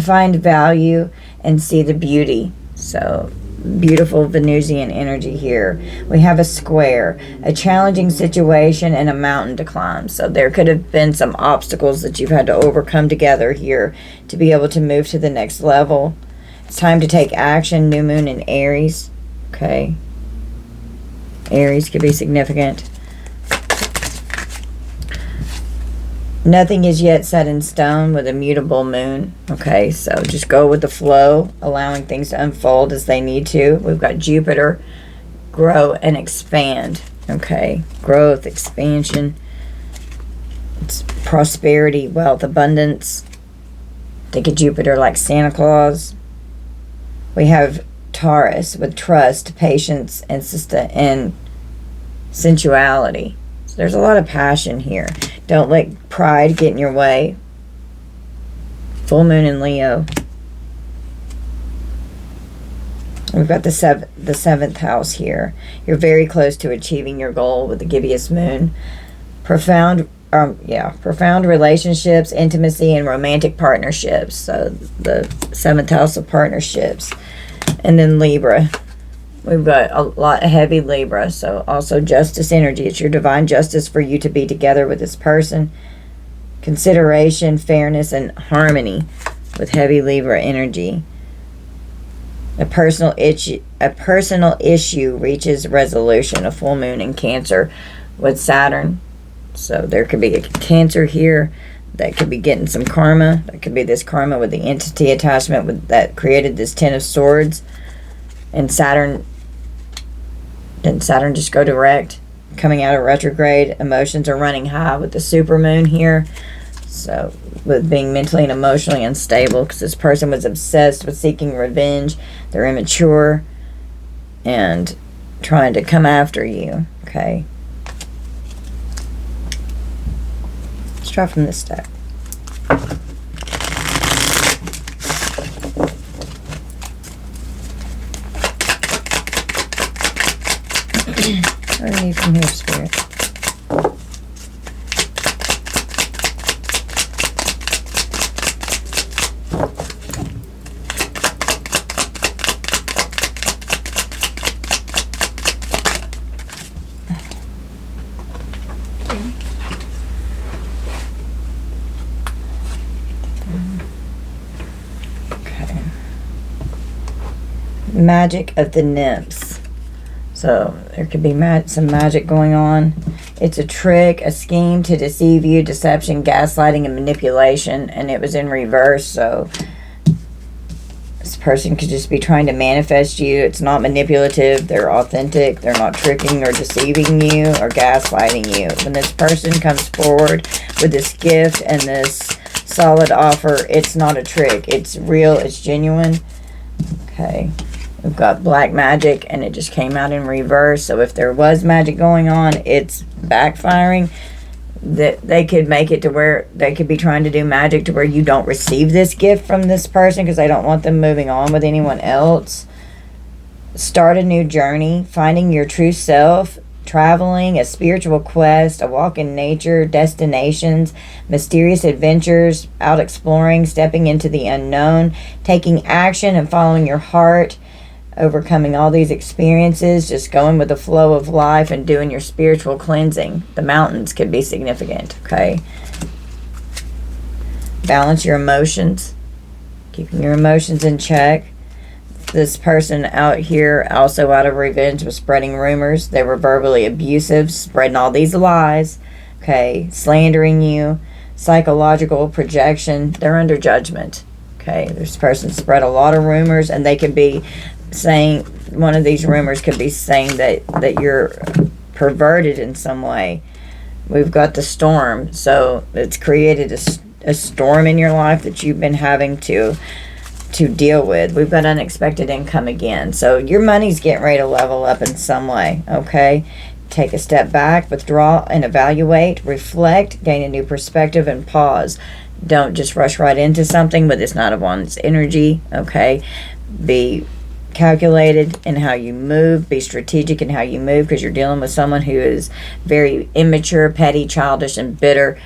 Find value and see the beauty. So beautiful Venusian energy here. We have a square, a challenging situation, and a mountain to climb. So there could have been some obstacles that you've had to overcome together here to be able to move to the next level. It's time to take action. New moon in Aries. Okay. Aries could be significant. Nothing is yet set in stone with a mutable moon. Okay, so just go with the flow, allowing things to unfold as they need to. We've got Jupiter, grow and expand. Okay, growth, expansion. It's prosperity, wealth, abundance. Think of Jupiter like Santa Claus. We have Taurus with trust, patience, and sensuality. So there's a lot of passion here. Don't let pride get in your way. Full moon in Leo. We've got the seventh house here. You're very close to achieving your goal with the gibbous moon. Profound relationships, intimacy, and romantic partnerships. So the seventh house of partnerships. And then Libra. We've got a lot of heavy Libra, so also justice energy. It's your divine justice for you to be together with this person. Consideration, fairness, and harmony with heavy Libra energy. A personal issue reaches resolution. A full moon in Cancer with Saturn. So there could be a Cancer here that could be getting some karma. That could be this karma with the entity attachment that created this Ten of Swords. And Saturn, didn't Saturn just go direct? Coming out of retrograde, emotions are running high with the supermoon here. So with being mentally and emotionally unstable, because this person was obsessed with seeking revenge. They're immature and trying to come after you. Okay. Let's try from this deck. What do I need from here, Spirit? Okay. Magic of the nymphs. So there could be some magic going on. It's a trick, a scheme to deceive you, deception, gaslighting, and manipulation. And it was in reverse. So this person could just be trying to manifest you. It's not manipulative. They're authentic. They're not tricking or deceiving you or gaslighting you. When this person comes forward with this gift and this solid offer, it's not a trick. It's real. It's genuine. Okay. We've got black magic, and it just came out in reverse. So if there was magic going on, it's backfiring. That they could make it to where they could be trying to do magic to where you don't receive this gift from this person because they don't want them moving on with anyone else. Start a new journey, finding your true self, traveling, a spiritual quest, a walk in nature, destinations, mysterious adventures, out exploring, stepping into the unknown, taking action and following your heart. Overcoming all these experiences, just going with the flow of life and doing your spiritual cleansing. The mountains could be significant, okay? Balance your emotions, keeping your emotions in check. This person out here, also out of revenge, was spreading rumors. They were verbally abusive, spreading all these lies, okay? Slandering you, psychological projection. They're under judgment. Okay, this person spread a lot of rumors, and they could be saying, one of these rumors could be saying that you're perverted in some way. We've got the storm, so it's created a storm in your life that you've been having to deal with. We've got unexpected income again, so your money's getting ready to level up in some way. Okay, take a step back, withdraw and evaluate, reflect, gain a new perspective, and pause. Don't just rush right into something with this Knight of Wands energy. Okay, be calculated in how you move, be strategic in how you move, because you're dealing with someone who is very immature, petty, childish, and bitter,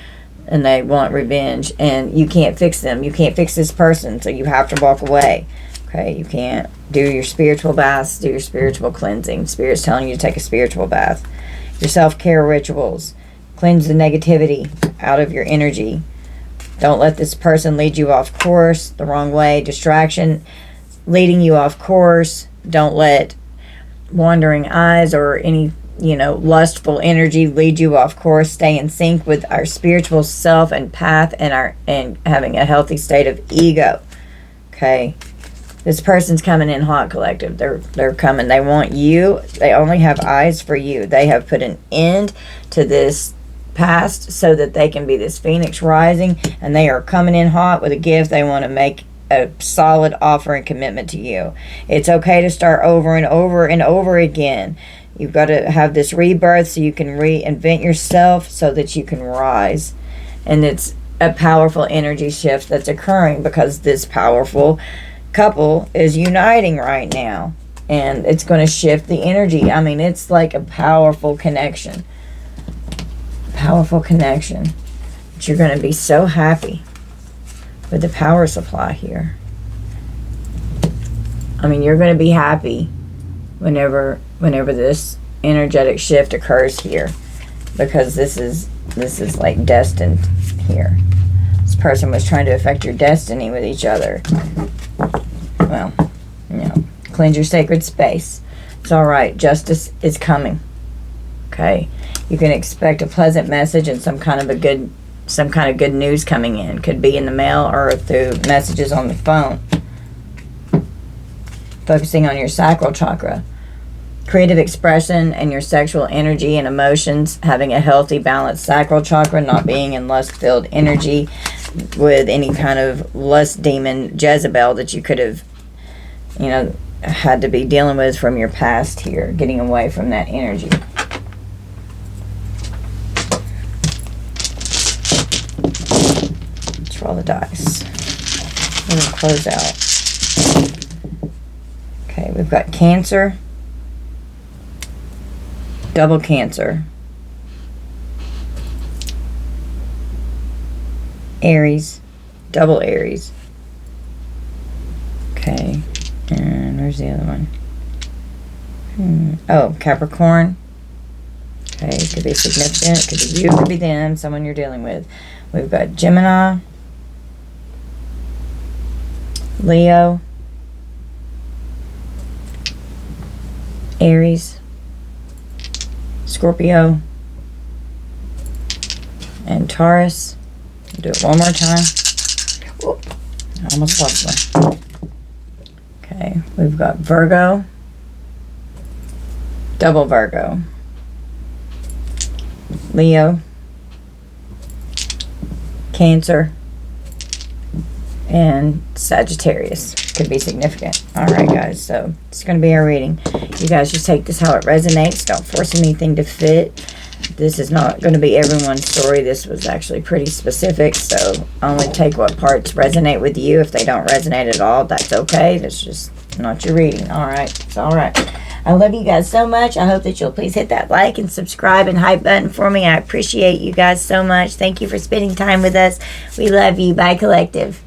and they want revenge, and you can't fix them. You can't fix this person, so you have to walk away. Okay, you can't do your spiritual baths, do your spiritual cleansing. Spirit's telling you to take a spiritual bath. Your self-care rituals, cleanse the negativity out of your energy. Don't let this person lead you off course the wrong way. Distraction leading you off course. Don't let wandering eyes or any lustful energy lead you off course. Stay in sync with our spiritual self and path, and having a healthy state of ego. Okay, this person's coming in hot, collective. They're coming. They want you. They only have eyes for you. They have put an end to this past so that they can be this phoenix rising, and they are coming in hot with a gift. They want to make a solid offer and commitment to you. It's okay to start over and over and over again. You've got to have this rebirth so you can reinvent yourself so that you can rise. And it's a powerful energy shift that's occurring because this powerful couple is uniting right now. And it's going to shift the energy. I mean, it's like a powerful connection. Powerful connection. But you're going to be so happy with the power supply here. I mean, you're going to be happy whenever this energetic shift occurs here, because this is like destined here. This person was trying to affect your destiny with each other. Well, cleanse your sacred space. It's all right. Justice is coming. Okay, you can expect a pleasant message and some kind of good news coming in. Could be in the mail or through messages on the phone. Focusing on your sacral chakra. Creative expression and your sexual energy and emotions. Having a healthy, balanced sacral chakra. Not being in lust-filled energy with any kind of lust demon Jezebel that you could have, had to be dealing with from your past here. Getting away from that energy. Roll the dice. We're going to close out. Okay, we've got Cancer, double Cancer, Aries, double Aries. Okay, and where's the other one? Oh, Capricorn. Okay, it could be significant. It could be you, it could be them, someone you're dealing with. We've got Gemini, Leo, Aries, Scorpio, and Taurus. I'll do it one more time. Whoop, I almost lost one. Okay, we've got Virgo, double Virgo, Leo, Cancer, and Sagittarius. Could be significant. Alright guys, so it's going to be our reading. You guys just take this how it resonates. Don't force anything to fit. This is not going to be everyone's story. This was actually pretty specific, so only take what parts resonate with you. If they don't resonate at all, that's okay. That's just not your reading. Alright, it's alright. I love you guys so much. I hope that you'll please hit that like and subscribe and hype button for me. I appreciate you guys so much. Thank you for spending time with us. We love you. Bye, collective.